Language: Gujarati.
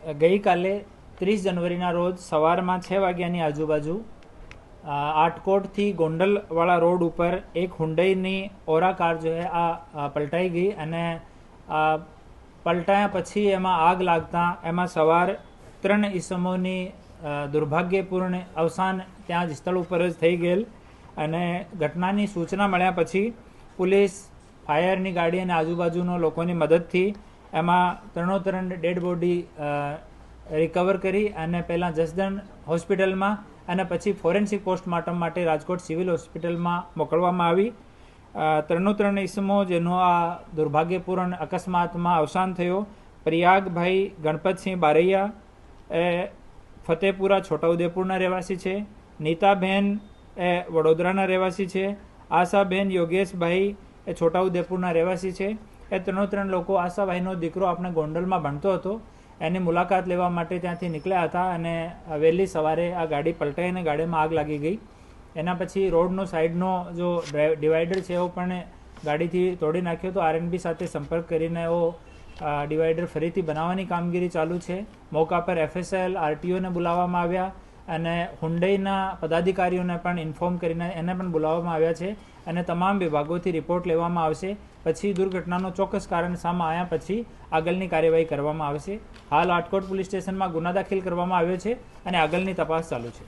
ગઈકાલે 30 જનવરીના રોજ સવારમાં 6 વાગ્યાની આજુબાજુ આટકોટથી ગોંડલવાળા રોડ ઉપર એક હુન્ડઈની ઓરા કાર જો હે આ પલટાઈ ગઈ અને પલટાયા પછી એમાં આગ લાગતા એમાં સવાર 3 ઈસમોની દુર્ભાગ્યપૂર્ણ અવસાન ત્યાં જ સ્થળ ઉપર જ થઈ ગયેલ અને ઘટનાની સૂચના મળ્યા પછી પોલીસ ફાયરની ગાડી અને આજુબાજુનો લોકોની મદદથી એમાં 3 ડેડ બોડી રિકવર કરી અને પહેલાં જસદણ હોસ્પિટલમાં અને પછી ફોરેન્સિક પોસ્ટમોર્ટમ માટે રાજકોટ સિવિલ હોસ્પિટલમાં મોકલવામાં આવી. 3 ઈસમો જેનો આ દુર્ભાગ્યપૂર્ણ અકસ્માતમાં અવસાન થયો. પ્રિયાગભાઈ ગણપતસિંહ બારૈયા એ ફતેપુરા છોટાઉદેપુરના રહેવાસી છે. નીતાબેન એ વડોદરાના રહેવાસી છે. આશાબેન યોગેશભાઈ એ છોટાઉદેપુરના રહેવાસી છે. એ 3 લોકો આશાભાઈનો દીકરો આપણે ગોંડલમાં ભણતો હતો એની મુલાકાત લેવા માટે ત્યાંથી નીકળ્યા હતા અને વહેલી સવારે આ ગાડી પલટાઈને ગાડીમાં આગ લાગી ગઈ. એના પછી રોડનો સાઈડનો જો ડિવાઈડર છે એવો પણ ગાડીથી તોડી નાખ્યો. તો આરએનબી સાથે સંપર્ક કરીને એવો ડિવાઈડર ફરીથી બનાવવાની કામગીરી ચાલુ છે. મોકા પર એફએસએલ આરટીઓને બોલાવવામાં આવ્યા અને હુન્ડઈના પદાધિકારીઓને પણ ઇન્ફોર્મ કરીને એને પણ બોલાવવામાં આવ્યા છે અને તમામ વિભાગોથી રિપોર્ટ લેવામાં આવશે. પછી દુર્ઘટનાનો ચોક્કસ કારણ સામે આવ્યા પછી આગળની કાર્યવાહી કરવામાં આવશે. હાલ આટકોટ પોલીસ સ્ટેશનમાં ગુના દાખલ કરવામાં આવ્યો છે અને આગળની તપાસ ચાલુ છે.